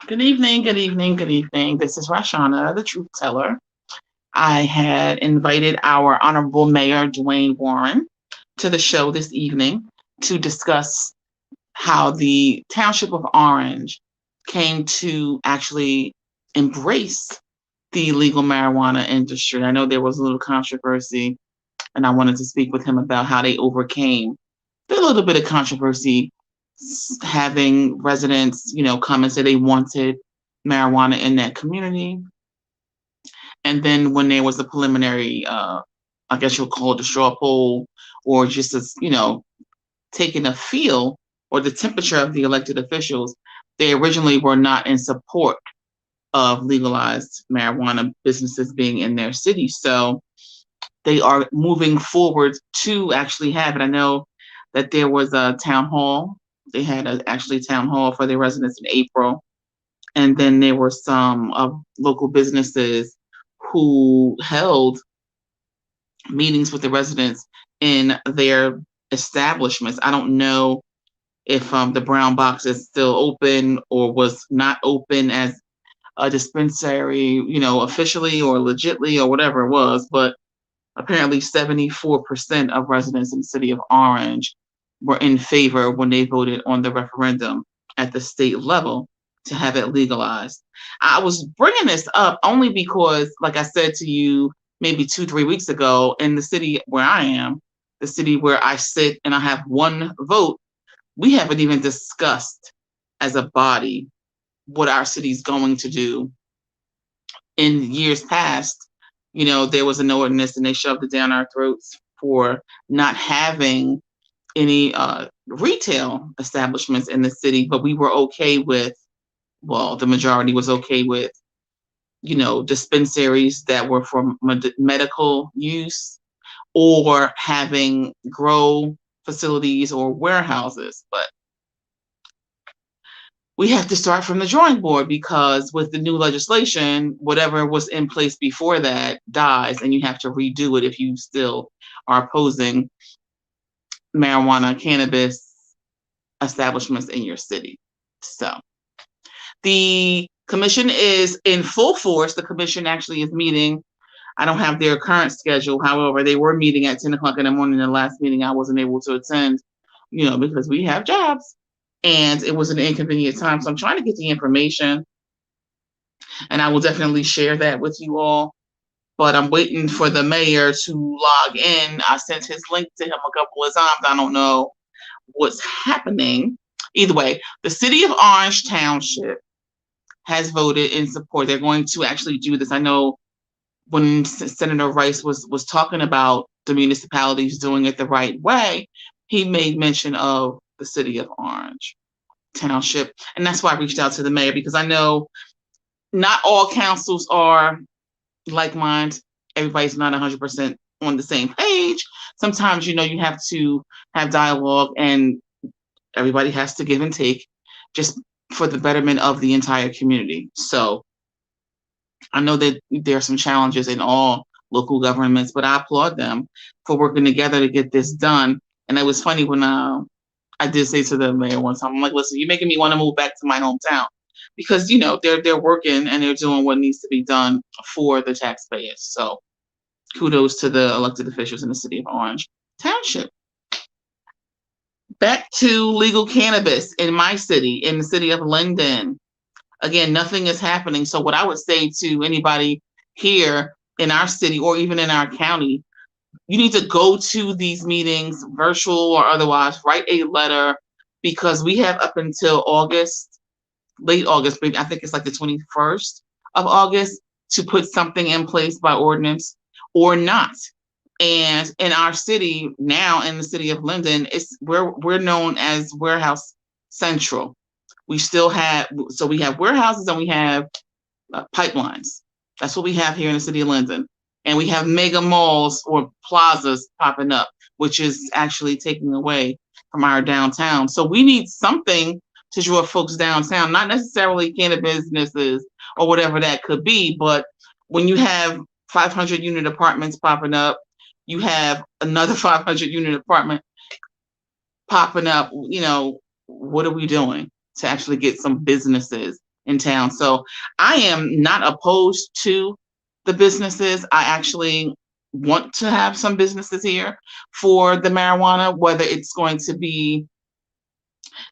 Good evening, good evening, good evening. This is Rashana, the truth teller. I had invited our Honorable Mayor Dwayne Warren to the show this evening to discuss how the Township of Orange came to actually embrace the legal marijuana industry. I know there was a little controversy, and I wanted to speak with him about how they overcame the little bit of controversy having residents, come and say they wanted marijuana in that community. And then when there was a preliminary, I guess you'll call it a straw poll, or just as, taking a feel or the temperature of the elected officials, they originally were not in support of legalized marijuana businesses being in their city. So they are moving forward to actually have it. I know that there was a town hall. They had actually town hall for their residents in April. And then there were some local businesses who held meetings with the residents in their establishments. I don't know if the brown box is still open or was not open as a dispensary, officially or legitly or whatever it was, but apparently 74% of residents in the city of Orange were in favor when they voted on the referendum at the state level to have it legalized. I was bringing this up only because, like I said to you maybe 2, 3 weeks ago, in the city where I am, the city where I sit and I have one vote, we haven't even discussed as a body what our city's going to do. In years past, there was an ordinance and they shoved it down our throats for not having any retail establishments in the city, but we were okay with, well, the majority was okay with, dispensaries that were for medical use or having grow facilities or warehouses. But we have to start from the drawing board because with the new legislation, whatever was in place before that dies and you have to redo it if you still are opposing marijuana, cannabis establishments in your city. So the commission is in full force. The commission actually is meeting. I don't have their current schedule. However, they were meeting at 10 o'clock in the morning. The last meeting I wasn't able to attend, because we have jobs and it was an inconvenient time. So I'm trying to get the information and I will definitely share that with you all. But I'm waiting for the mayor to log in. I sent his link to him a couple of times. I don't know what's happening. Either way, the City of Orange Township has voted in support. They're going to actually do this. I know when Senator Rice was talking about the municipalities doing it the right way, he made mention of the City of Orange Township. And that's why I reached out to the mayor, because I know not all councils are like mine. Everybody's not 100% on the same page. Sometimes, you have to have dialogue and everybody has to give and take just for the betterment of the entire community. So I know that there are some challenges in all local governments, but I applaud them for working together to get this done. And it was funny when I did say to the mayor one time, I'm like, listen, you're making me want to move back to my hometown because, they're working and they're doing what needs to be done for the taxpayers. So kudos to the elected officials in the City of Orange Township. Back to legal cannabis in my city, in the city of Linden. Again, nothing is happening. So what I would say to anybody here in our city or even in our county, you need to go to these meetings, virtual or otherwise, write a letter, because we have up until August, late August, maybe I think it's like the 21st of August, to put something in place by ordinance or not. And in our city now, in the city of Linden, we're known as Warehouse Central. We still have, so we have warehouses and we have pipelines. That's what we have here in the city of Linden. And we have mega malls or plazas popping up, which is actually taking away from our downtown. So we need something to draw folks downtown, not necessarily cannabis businesses or whatever that could be, but when you have 500 unit apartments popping up, you have another 500 unit apartment popping up, what are we doing to actually get some businesses in town. So I am not opposed to the businesses. I actually want to have some businesses here for the marijuana, whether it's going to be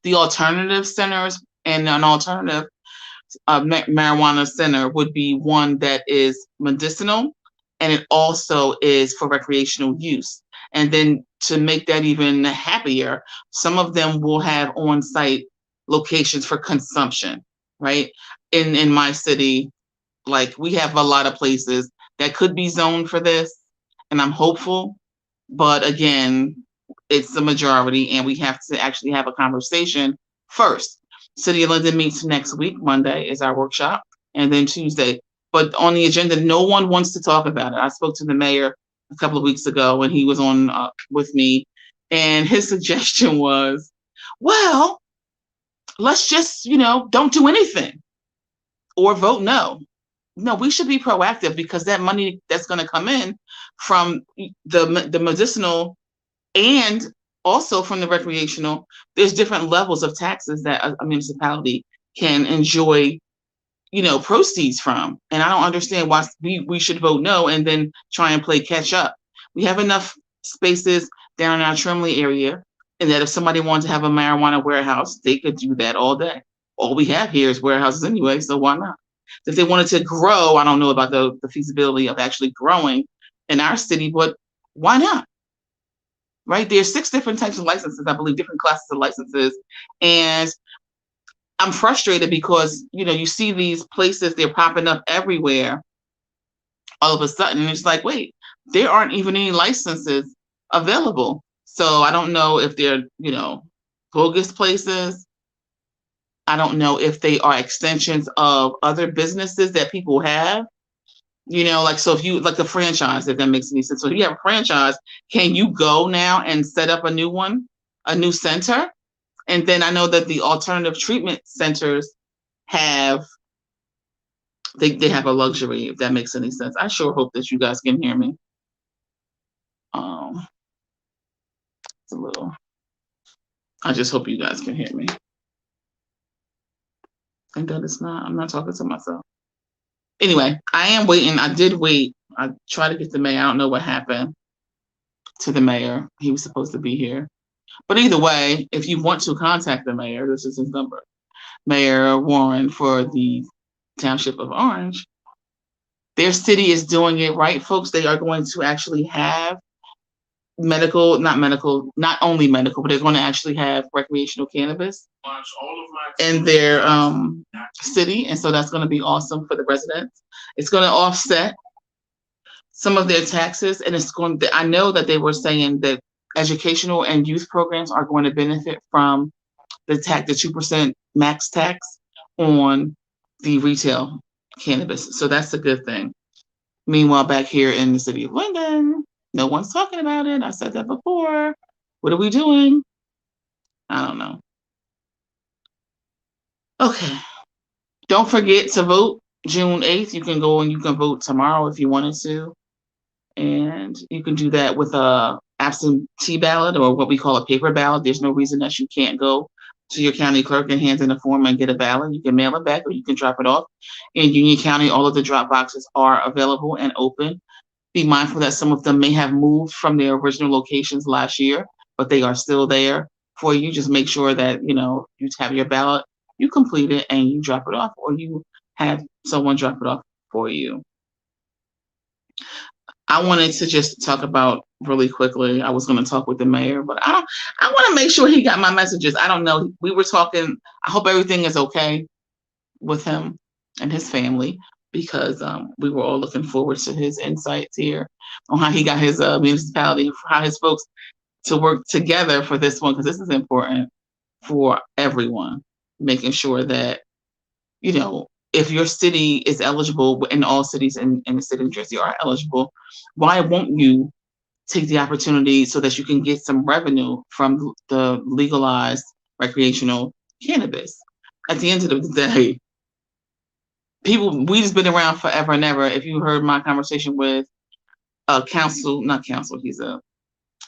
the alternative centers, and an alternative marijuana center would be one that is medicinal and it also is for recreational use. And then to make that even happier, some of them will have on-site locations for consumption, right? In my city, like we have a lot of places that could be zoned for this, and I'm hopeful. But again, it's the majority, and we have to actually have a conversation first. City of London meets next week. Monday is our workshop, and then Tuesday. But on the agenda, no one wants to talk about it. I spoke to the mayor a couple of weeks ago, and he was on with me, and his suggestion was, well, let's just, don't do anything or vote no. No, we should be proactive because that money that's going to come in from the medicinal and also from the recreational, there's different levels of taxes that a municipality can enjoy, proceeds from. And I don't understand why we should vote no and then try and play catch up. We have enough spaces down in our Trimley area, and that if somebody wanted to have a marijuana warehouse, they could do that all day. All we have here is warehouses anyway, so why not? If they wanted to grow, I don't know about the feasibility of actually growing in our city, but why not? Right? There's 6 different types of licenses, I believe, different classes of licenses. And I'm frustrated because, you see these places, they're popping up everywhere all of a sudden. And it's like, wait, there aren't even any licenses available. So I don't know if they're, bogus places. I don't know if they are extensions of other businesses that people have. So if you like a franchise, if that makes any sense. So if you have a franchise, can you go now and set up a new one, a new center? And then I know that the alternative treatment centers have, they have a luxury, if that makes any sense. I sure hope that you guys can hear me. It's a little, I just hope you guys can hear me. And that it's not, I'm not talking to myself. Anyway, I am waiting. I did wait. I tried to get the mayor. I don't know what happened to the mayor. He was supposed to be here. But either way, if you want to contact the mayor, this is his number. Mayor Warren for the Township of Orange. Their city is doing it right, folks. They are going to actually have not only medical, but they're going to actually have recreational cannabis in their city. And so that's going to be awesome for the residents. It's going to offset some of their taxes. And I know that they were saying that educational and youth programs are going to benefit from the 2% max tax on the retail cannabis. So that's a good thing. Meanwhile, back here in the city of London, no one's talking about it. I said that before. What are we doing? I don't know. Okay. Don't forget to vote June 8th. You can go and you can vote tomorrow if you wanted to. And you can do that with a absentee ballot or what we call a paper ballot. There's no reason that you can't go to your county clerk and hand in a form and get a ballot. You can mail it back or you can drop it off. In Union County, all of the drop boxes are available and open. Be mindful that some of them may have moved from their original locations last year, but they are still there for you. Just make sure that, you have your ballot, you complete it, and you drop it off, or you have someone drop it off for you. I wanted to just talk about really quickly. I was going to talk with the mayor, but I want to make sure he got my messages. I don't know. We were talking. I hope everything is okay with him and his family, because we were all looking forward to his insights here on how he got his municipality, how his folks to work together for this one, because this is important for everyone, making sure that, if your city is eligible, and all cities in the state of New Jersey are eligible, why won't you take the opportunity so that you can get some revenue from the legalized recreational cannabis? At the end of the day, we've been around forever and ever. If you heard my conversation with he's a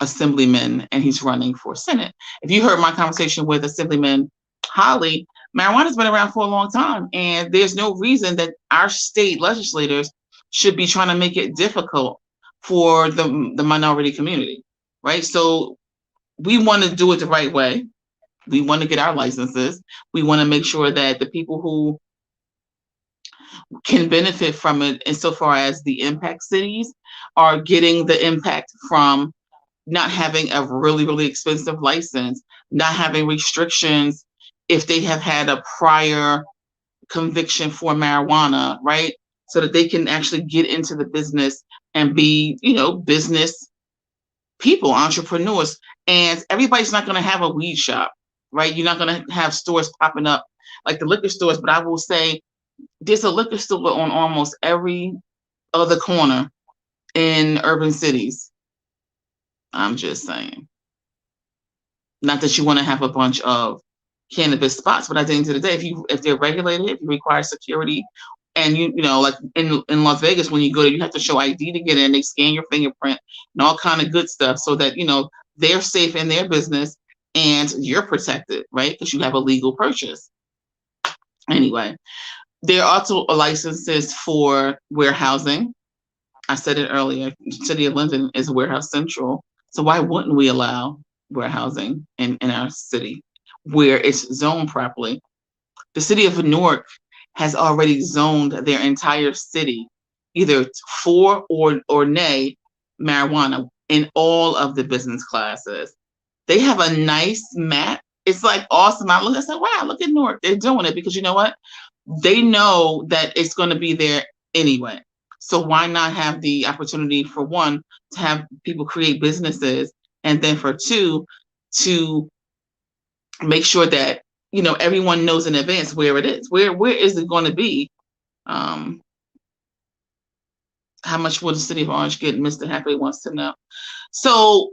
assemblyman and he's running for Senate. If you heard my conversation with Assemblyman Holly, Marijuana's been around for a long time, and there's no reason that our state legislators should be trying to make it difficult for the minority community, right? So we want to do it the right way. We want to get our licenses. We want to make sure that the people who can benefit from it, insofar as the impact cities, are getting the impact from not having a really, really expensive license, not having restrictions if they have had a prior conviction for marijuana, right? So that they can actually get into the business and be, business people, entrepreneurs. And everybody's not going to have a weed shop, right? You're not going to have stores popping up like the liquor stores, but I will say there's a liquor store on almost every other corner in urban cities. I'm just saying. Not that you want to have a bunch of cannabis spots, but at the end of the day, if they're regulated, if you require security, and like in Las Vegas, when you go there, you have to show ID to get in. They scan your fingerprint and all kind of good stuff, so that they're safe in their business and you're protected, right? Because you have a legal purchase. Anyway, there are also licenses for warehousing. I said it earlier. City of Linden is warehouse central, so why wouldn't we allow warehousing in our city where it's zoned properly? The city of Newark has already zoned their entire city either for or nay marijuana in all of the business classes. They have a nice map. It's like awesome. I said, wow, look at Newark. They're doing it because you know what? They know that it's going to be there anyway. So why not have the opportunity, for one, to have people create businesses, and then for two, to make sure that everyone knows in advance where it is. Where is it going to be? How much will the City of Orange get? Mr. Happy wants to know. So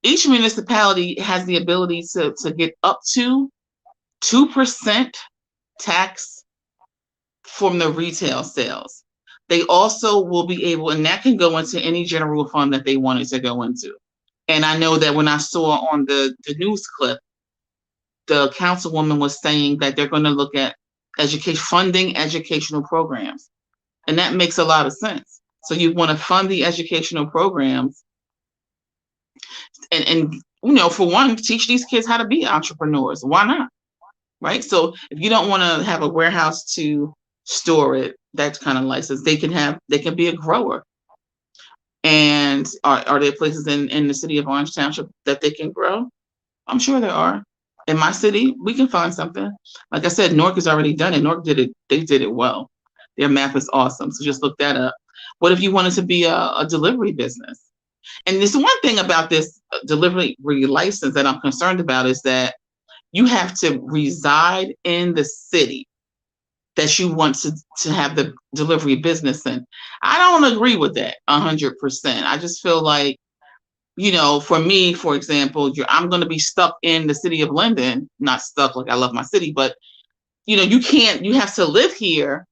each municipality has the ability to get up to 2% tax from the retail sales. They also will be able, and that can go into any general fund that they wanted to go into. And I know that when I saw on the news clip, the councilwoman was saying that they're going to look at funding educational programs. And that makes a lot of sense. So you want to fund the educational programs and for one, teach these kids how to be entrepreneurs. Why not? Right? So if you don't want to have a warehouse to store it, that kind of license, they can be a grower. And are there places in the city of Orange Township that they can grow? I'm sure there are. In my city, we can find something. Like I said, Newark has already done it. Newark did it. They did it well. Their map is awesome. So just look that up. What if you wanted to be a delivery business? And this one thing about this delivery license that I'm concerned about is that you have to reside in the city that you want to have the delivery business in. I don't agree with that 100%. I just feel like, for me, for example, I'm going to be stuck in the city of Linden, not stuck like I love my city, but, you have to live here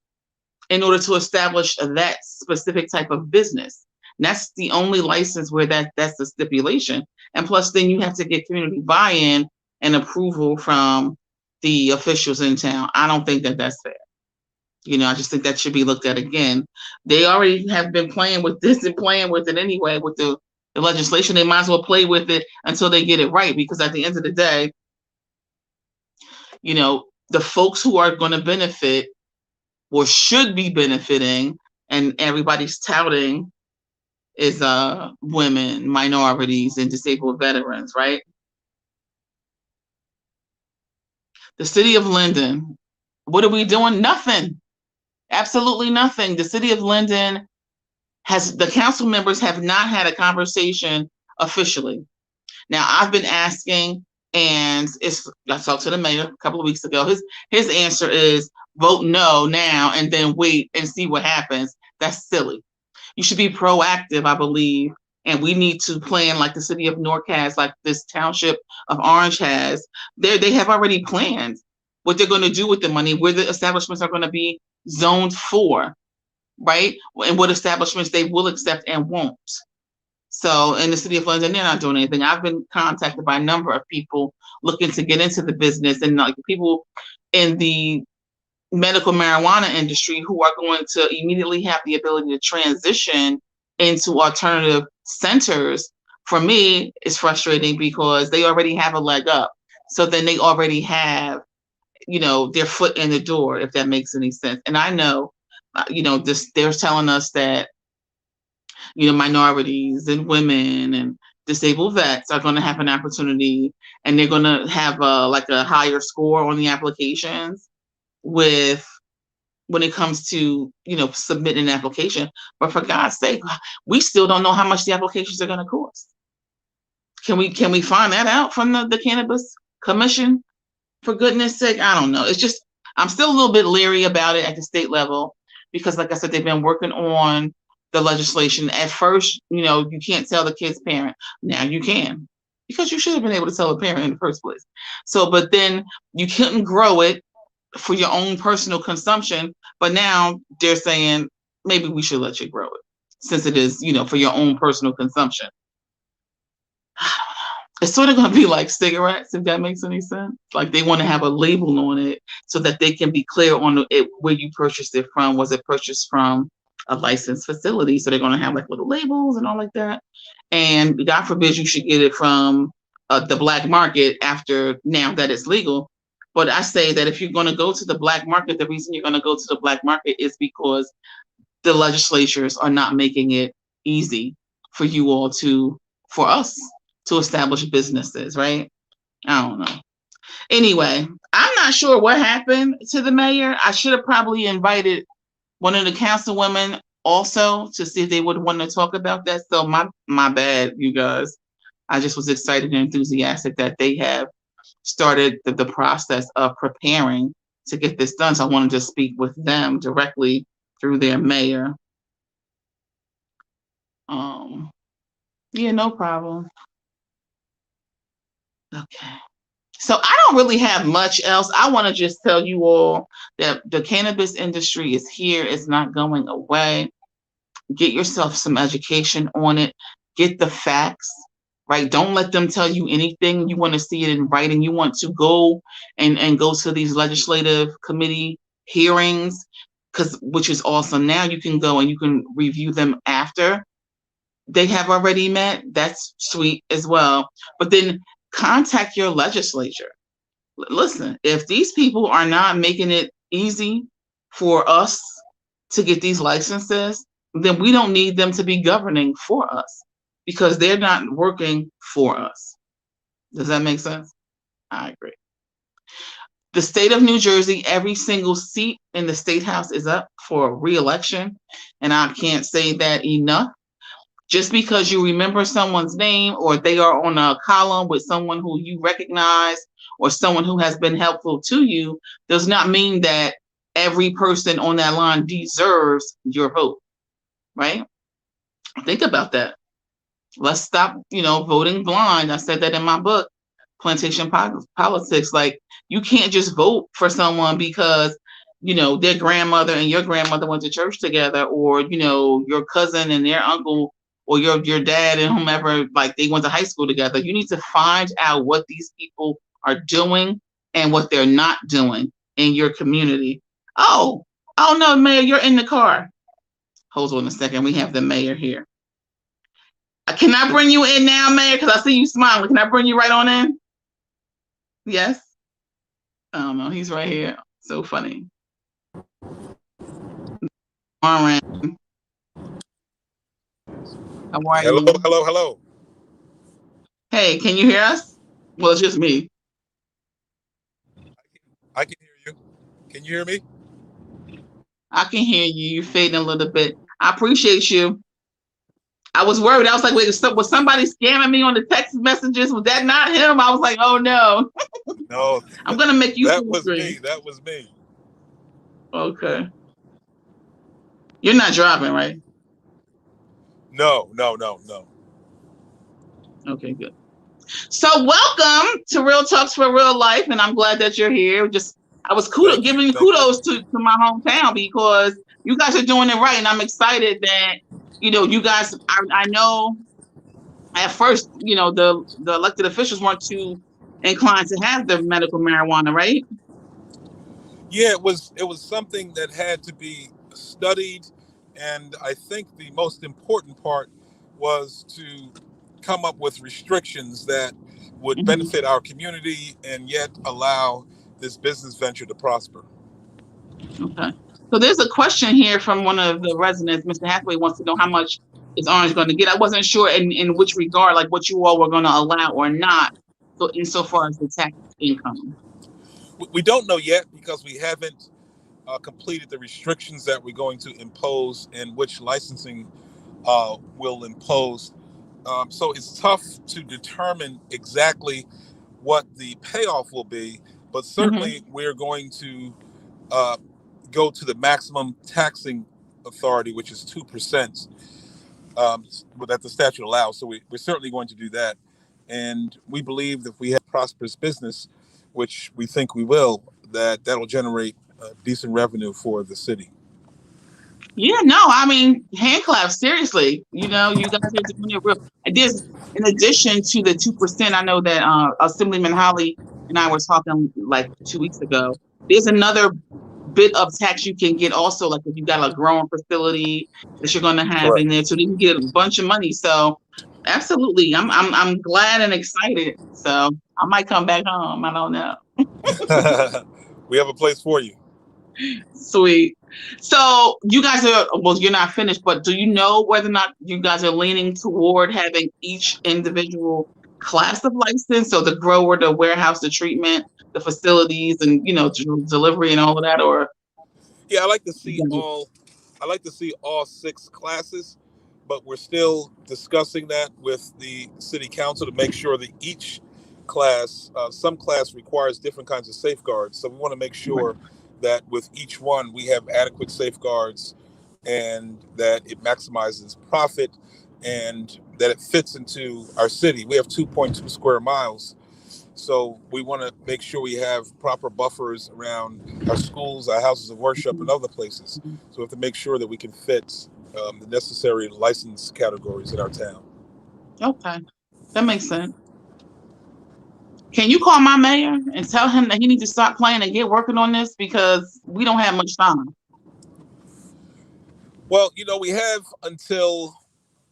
in order to establish that specific type of business. And that's the only license where that's the stipulation. And plus, then you have to get community buy-in and approval from the officials in town. I don't think that that's fair. I just think that should be looked at again. They already have been playing with this and playing with it anyway with the legislation. They might as well play with it until they get it right, because at the end of the day, the folks who are going to benefit or should be benefiting, and everybody's touting, is women, minorities, and disabled veterans, right? The city of Linden, what are we doing? Nothing. Absolutely nothing. The city of Linden the council members have not had a conversation officially. Now, I've been asking, and I talked to the mayor a couple of weeks ago. His answer is vote no now and then wait and see what happens. That's silly. You should be proactive, I believe, and we need to plan like the city of Newark has, like this township of Orange has. They have already planned what they're going to do with the money, where the establishments are going to be zoned for, right? And what establishments they will accept and won't. So in the city of London, they're not doing anything. I've been contacted by a number of people looking to get into the business, and like people in the medical marijuana industry who are going to immediately have the ability to transition into alternative centers. For me, it's frustrating because they already have a leg up. So then they already have, their foot in the door, if that makes any sense. And I know, they're telling us that, minorities and women and disabled vets are going to have an opportunity, and they're going to have a higher score on the applications with when it comes to submitting an application. But for God's sake, we still don't know how much the applications are going to cost. Can we find that out from the Cannabis Commission? For goodness sake, I don't know. It's just I'm still a little bit leery about it at the state level because, like I said, they've been working on the legislation. At first, you can't tell the kid's parent. Now you can, because you should have been able to tell a parent in the first place. So, but then you couldn't grow it for your own personal consumption. But now they're saying maybe we should let you grow it since it is, for your own personal consumption. It's sort of going to be like cigarettes, if that makes any sense. Like they want to have a label on it so that they can be clear on it, where you purchased it from. Was it purchased from a licensed facility? So they're going to have like little labels and all like that. And God forbid you should get it from the black market after now that it's legal. But I say that if you're going to go to the black market, the reason you're going to go to the black market is because the legislatures are not making it easy for you all for us to establish businesses, right? I don't know. Anyway, I'm not sure what happened to the mayor. I should have probably invited one of the councilwomen also to see if they would want to talk about that. So my bad, you guys. I just was excited and enthusiastic that they have started the process of preparing to get this done. So I wanted to speak with them directly through their mayor. Yeah, no problem. Okay. So I don't really have much else. I want to just tell you all that the cannabis industry is here. It's not going away. Get yourself some education on it. Get the facts, right? Don't let them tell you anything. You want to see it in writing. You want to go and go to these legislative committee hearings, which is awesome. Now you can go and you can review them after they have already met. That's sweet as well. But then contact your legislature. Listen, if these people are not making it easy for us to get these licenses, then we don't need them to be governing for us because they're not working for us. Does that make sense? I agree. The state of New Jersey, every single seat in the state house is up for re-election, and I can't say that enough. Just because you remember someone's name or they are on a column with someone who you recognize or someone who has been helpful to you does not mean that every person on that line deserves your vote, right? Think about that. Let's stop, voting blind. I said that in my book, Plantation Politics. Like, you can't just vote for someone because their grandmother and your grandmother went to church together, or your cousin and their uncle, or your dad and whomever, like they went to high school together. You need to find out what these people are doing and what they're not doing in your community. Oh no, Mayor, you're in the car. Hold on a second. We have the mayor here. Can I bring you in now, Mayor? Because I see you smiling. Can I bring you right on in? Yes. I don't know. He's right here. So funny. All right. How are Hello, you? hello. Hey, can you hear us? Well, it's just me. I can hear you. Can you hear me? I can hear you. You're fading a little bit. I appreciate you. I was worried. I was like, wait, was somebody scamming me on the text messages? Was that not him? I was like, oh no. No. I'm going to make you That full was screen. me. That was me. Okay. You're not driving, right? No. Okay, good. So welcome to Real Talks for Real Life, and I'm glad that you're here. I was giving you kudos to my hometown because you guys are doing it right, and I'm excited that you guys. I know at first, the elected officials weren't too inclined to have the medical marijuana, right? Yeah, it was something that had to be studied, and I think the most important part was to come up with restrictions that would Hmm. benefit our community and yet allow this business venture to prosper. Okay. So there's a question here from one of the residents. Mr. Hathaway wants to know how much is Orange going to get. I wasn't sure in which regard, like what you all were going to allow or not. So insofar as the tax income. We don't know yet because we haven't completed the restrictions that we're going to impose and which licensing will impose. So it's tough to determine exactly what the payoff will be, but Hmm. certainly we're going to uh, go to the maximum taxing authority, which is 2%, that the statute allows. So we're certainly going to do that. And we believe that if we have prosperous business, which we think we will, that'll generate decent revenue for the city. Yeah, no, I mean, hand claps, seriously. You guys are doing it real. There's, in addition to the 2%, I know that Assemblyman Holly and I were talking like 2 weeks ago. There's another bit of tax you can get also, like if you got a growing facility that you're going to have in Correct. there, so you can get a bunch of money. So, absolutely, I'm glad and excited. So I might come back home. I don't know. We have a place for you. Sweet. So you guys are, well, you're not finished, but do you know whether or not you guys are leaning toward having each individual class of license? So the grower, the warehouse, the treatment, the facilities, and delivery and all of that, or Yeah, I like to you see guys all. I like to see all six classes, but we're still discussing that with the city council to make sure that each class, some class requires different kinds of safeguards. So we want to make right. sure that with each one we have adequate safeguards, and that it maximizes profit, and that it fits into our city. We have 2.2 square miles, so we want to make sure we have proper buffers around our schools, our houses of worship, and Mhm. other places. So we have to make sure that we can fit the necessary license categories in our town. Okay, that makes sense. Can you call my mayor and tell him that he needs to stop playing and get working on this because we don't have much time? Well, we have until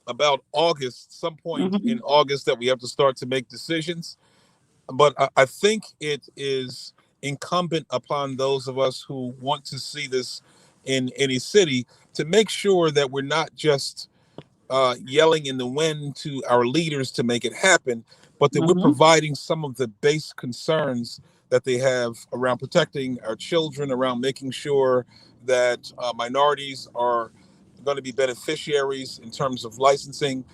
about August, some point in Hmm. August, that we have to start to make decisions. But I think it is incumbent upon those of us who want to see this in any city to make sure that we're not just yelling in the wind to our leaders to make it happen, but that we're Hmm. providing some of the base concerns that they have around protecting our children, around making sure that minorities are going to be beneficiaries in terms of licensing,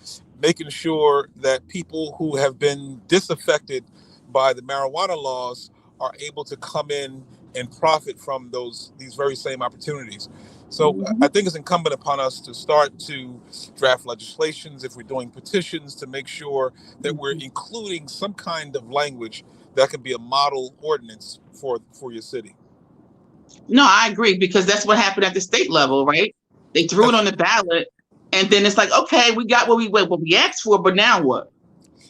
making sure that people who have been disaffected by the marijuana laws are able to come in and profit from these very same opportunities. So I Hmm. think it's incumbent upon us to start to draft legislations, if we're doing petitions, to make sure that we're including some kind of language that can be a model ordinance for your city. No, I agree because that's what happened at the state level, right? They threw it on That's the ballot, and then it's like, okay, we got what we asked for, but now what,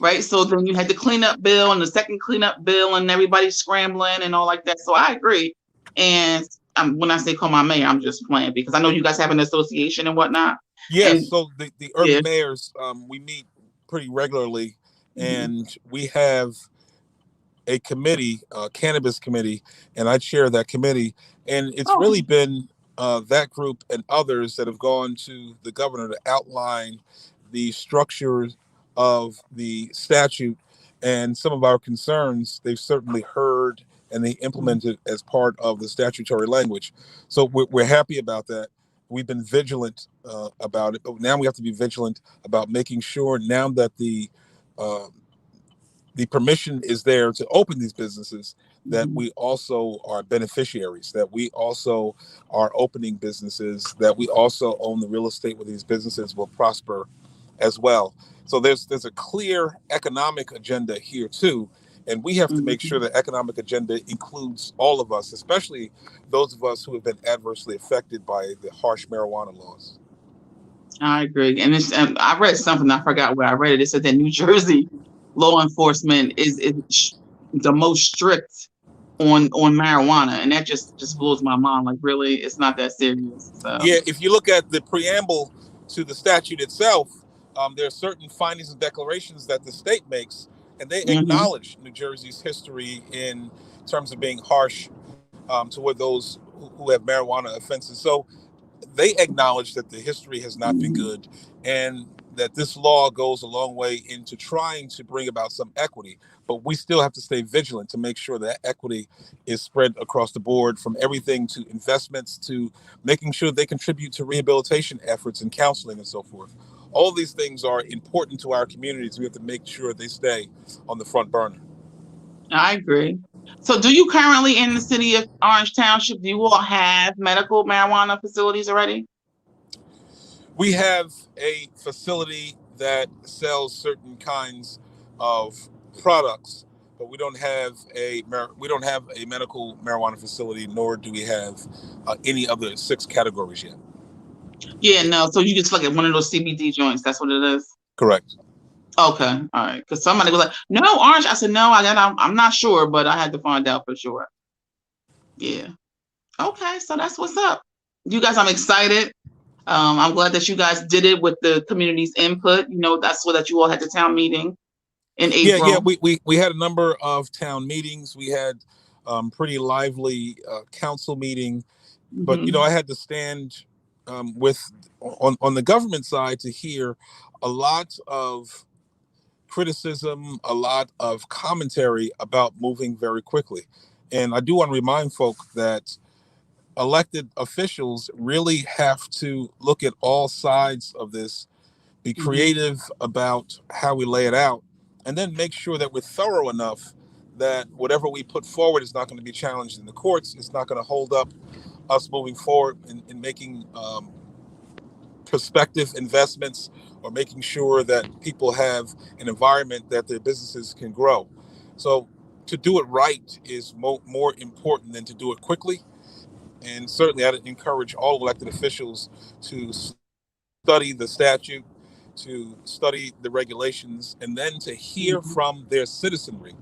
right? So then you had the cleanup bill and the second cleanup bill, and everybody's scrambling and all like that. So I agree. And when I say call my mayor, I'm just playing because I know you guys have an association and whatnot. Yes. And So the yeah. urban mayors, we meet pretty regularly, Mhm. and we have a committee, cannabis committee, and I chair that committee. And it's Oh. really been that group and others that have gone to the governor to outline the structure of the statute and some of our concerns. They've certainly heard and they implemented as part of the statutory language. So we're happy about that. We've been vigilant about it, but now we have to be vigilant about making sure now that uh, the permission is there to open these businesses, that Mhm. we also are beneficiaries, that we also are opening businesses, that we also own the real estate where these businesses will prosper as well. So there's a clear economic agenda here too, and we have to make sure Mhm. the economic agenda includes all of us, especially those of us who have been adversely affected by the harsh marijuana laws. I agree. And I read something, I forgot where I read it. It said that New Jersey law enforcement is the most strict on marijuana, and that just blows my mind. Like, really, it's not that serious. So, Yeah, if you look at the preamble to the statute itself, there are certain findings and declarations that the state makes, and they hmm acknowledge New Jersey's history in terms of being harsh toward those who have marijuana offenses. So they acknowledge that the history has not been hmm good, and that this law goes a long way into trying to bring about some equity. But we still have to stay vigilant to make sure that equity is spread across the board, from everything to investments to making sure they contribute to rehabilitation efforts and counseling and so forth. All these things are important to our communities. We have to make sure they stay on the front burner. I agree. So, do you currently in the city of Orange Township? Do you all have medical marijuana facilities already? We have a facility that sells certain kinds of products, but we don't have a medical marijuana facility, nor do we have any other six categories yet. Yeah, no. So you just like at one of those CBD joints. That's what it is. Correct. Okay, all right. Because somebody was like, "No, orange." I said, "No, I'm not sure, but I had to find out for sure." Yeah. Okay, so that's what's up. You guys, I'm excited. I'm glad that you guys did it with the community's input. That's what that you all had the town meeting in Yeah. April. We had a number of town meetings. We had pretty lively council meeting, but hmm I had to stand with on the government side to hear a lot of criticism, a lot of commentary about moving very quickly. And I do want to remind folk that elected officials really have to look at all sides of this, be hmm creative about how we lay it out, and then make sure that we're thorough enough that whatever we put forward is not going to be challenged in the courts. It's not going to hold up us moving forward in making prospective investments, or making sure that people have an environment that their businesses can grow. So to do it right is more important than to do it quickly. And certainly I'd encourage all elected officials to study the statute, to study the regulations, and then to hear hmm from their citizenry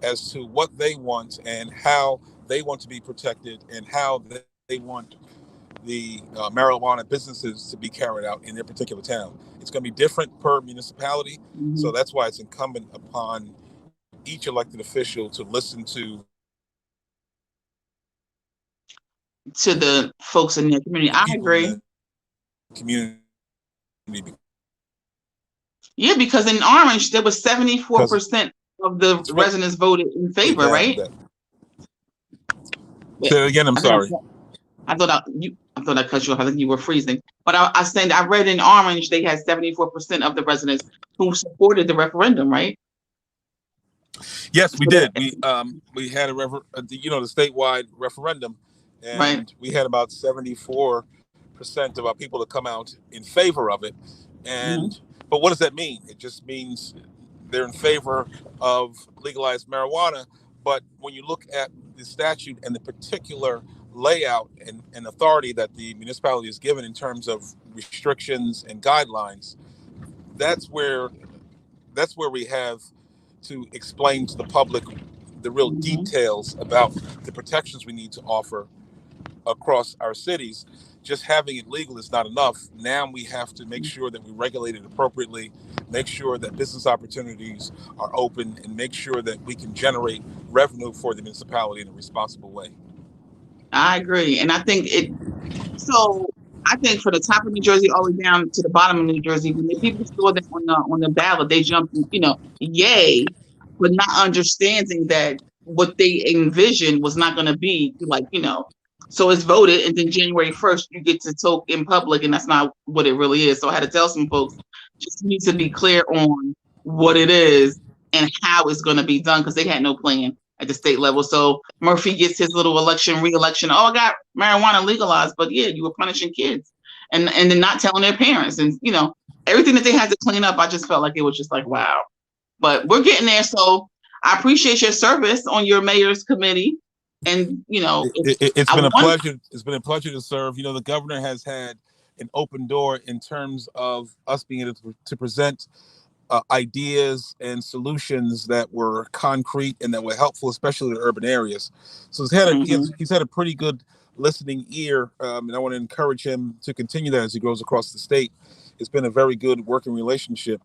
as to what they want and how they want to be protected, and how they want the marijuana businesses to be carried out in their particular town. It's going to be different per municipality. So hmm that's why it's incumbent upon each elected official to listen to To the folks in their community, the I people in agree. the community, Yeah, because in Orange there was because 74% of the it's really residents voted in favor, bad right? that. Yeah. Say it again. I'm I think sorry. I thought I cut you off. I think you were freezing. But I was saying I read in Orange they had 74% of the residents who supported the referendum, right? Yes, we So did. that, We had the statewide referendum, right. and we had about 74% of our people to come out in favor of it. hmm And but what does that mean? It just means they're in favor of legalized marijuana. But when you look at the statute and the particular layout and authority that the municipality is given in terms of restrictions and guidelines, that's where that's where we have to explain to the public the real hmm details about the protections we need to offer across our cities. Just having it legal is not enough. Now we have to make sure that we regulate it appropriately, make sure that business opportunities are open, and make sure that we can generate revenue for the municipality in a responsible way. I agree, and I think it. So I think for the top of New Jersey all the way down to the bottom of New Jersey, when the people saw that on the ballot, they jumped, yay, but not understanding that what they envisioned was not going to be like. So it's voted, and then January 1st you get to talk in public, and that's not what it really is. So I had to tell some folks just need to be clear on what it is and how it's going to be done because they had no plan at the state level. So Murphy gets his little re-election. Oh, I got marijuana legalized, but yeah, you were punishing kids and then not telling their parents and everything that they had to clean up. I just felt like it was just like wow. But we're getting there. So I appreciate your service on your mayor's committee. And It's I been a want pleasure. It's been a pleasure to serve. The governor has had an open door in terms of us being able to present ideas and solutions that were concrete and that were helpful, especially in urban areas. So he's had a pretty good listening ear, and I want to encourage him to continue that as he goes across the state. It's been a very good working relationship.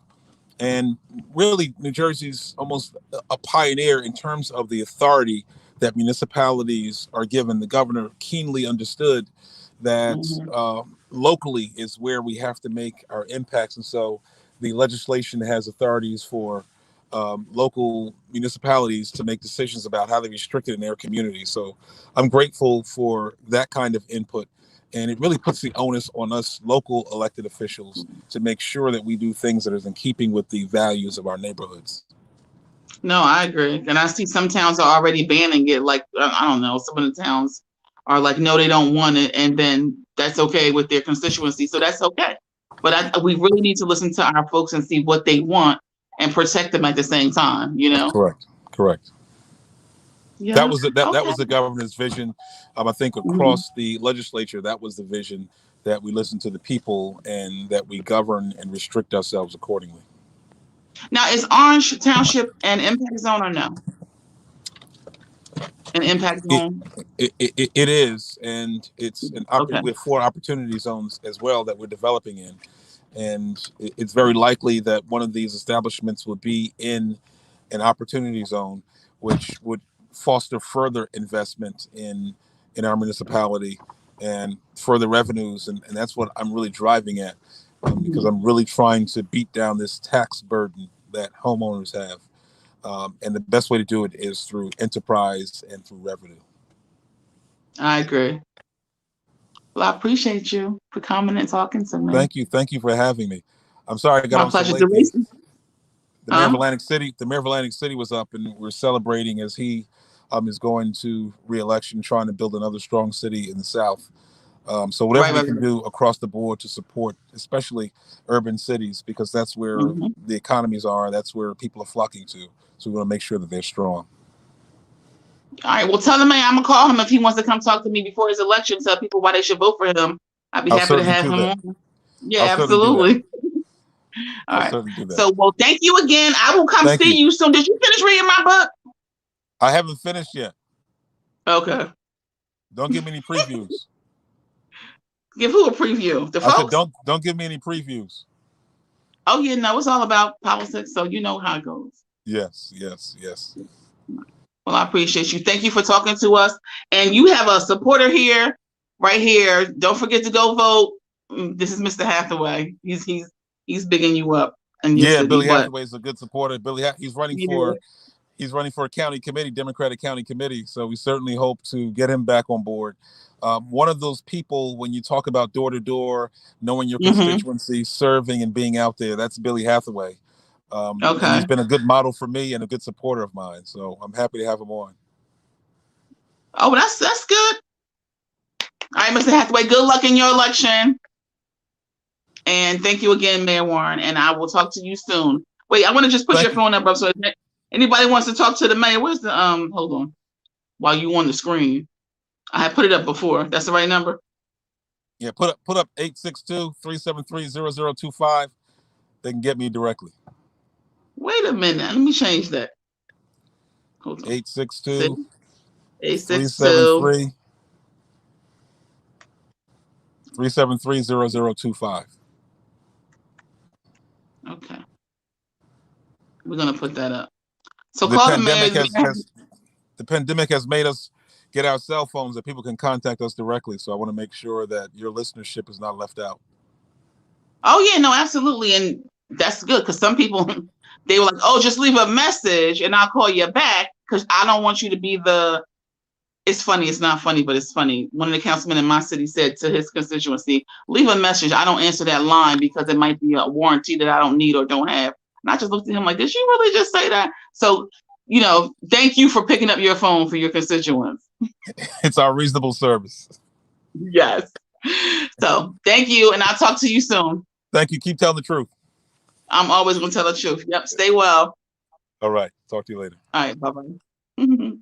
And really, New Jersey's almost a pioneer in terms of the authority that municipalities are given. The governor keenly understood that locally is where we have to make our impacts. And so the legislation has authorities for local municipalities to make decisions about how they restrict it in their community. So I'm grateful for that kind of input. And it really puts the onus on us local elected officials to make sure that we do things that is in keeping with the values of our neighborhoods. No, I agree. And I see some towns are already banning it. Like, I don't know, some of the towns are like, no, they don't want it. And then that's okay with their constituency. So that's okay. But we really need to listen to our folks and see what they want and protect them at the same time, you know? Correct. Yeah. That was the governor's vision. I think across the legislature, that was the vision, that we listen to the people and that we govern and restrict ourselves accordingly. Now, is Orange Township an impact zone or no? An impact zone? It is, and it's we have 4 opportunity zones as well that we're developing in, and it's very likely that one of these establishments would be in an opportunity zone, which would foster further investment in our municipality and further revenues, and that's what I'm really driving at, because I'm really trying to beat down this tax burden that homeowners have, and the best way to do it is through enterprise and through revenue. I agree. Well, I appreciate you for coming and talking to me. Thank you for having me. I'm sorry I got on so late. The mayor of Atlantic City was up, and we're celebrating as he is going to re-election, trying to build another strong city in the South. So whatever we can do across the board to support, especially urban cities, because that's where the economies are, that's where people are flocking to. So we want to make sure that they're strong. All right. Well, tell the mayor I'm gonna call him if he wants to come talk to me before his election. Tell people why they should vote for him. I'd be happy to have him on. Yeah, absolutely. All right. So, well, thank you again. I will come see you soon. Did you finish reading my book? I haven't finished yet. Okay. Don't give me any previews. Give who a preview? The folks? Said, don't give me any previews. Oh yeah, no, it's all about politics, so you know how it goes. Yes. Well, I appreciate you. Thank you for talking to us. And you have a supporter here, right here. Don't forget to go vote. This is Mr. Hathaway. He's bigging you up. Billy Hathaway is a good supporter. He's running for a county committee, Democratic county committee. So we certainly hope to get him back on board. One of those people, when you talk about door to door, knowing your constituency, serving and being out there, that's Billy Hathaway. And he's been a good model for me and a good supporter of mine. So I'm happy to have him on. Oh, that's good. All right, Mr. Hathaway, good luck in your election. And thank you again, Mayor Warren. And I will talk to you soon. Wait, I want to just put your phone up so if anybody wants to talk to the mayor. Where's the hold on. While you on the screen. I had put it up before. That's the right number? Yeah, put up 862-373-0025. They can get me directly. Wait a minute. Let me change that. Hold on. 862-373-0025. Okay. We're going to put that up. So call the mayor. The pandemic has made us get our cell phones that people can contact us directly. So I want to make sure that your listenership is not left out. Oh, yeah, no, absolutely. And that's good because some people, they were like, oh, just leave a message and I'll call you back because I don't want you to be it's funny. It's not funny, but it's funny. One of the councilmen in my city said to his constituency, leave a message. I don't answer that line because it might be a warranty that I don't need or don't have. And I just looked at him like, did you really just say that? So, thank you for picking up your phone for your constituents. It's our reasonable service. Yes. So thank you. And I'll talk to you soon. Thank you. Keep telling the truth. I'm always going to tell the truth. Yep. Stay well. All right. Talk to you later. All right. Bye-bye.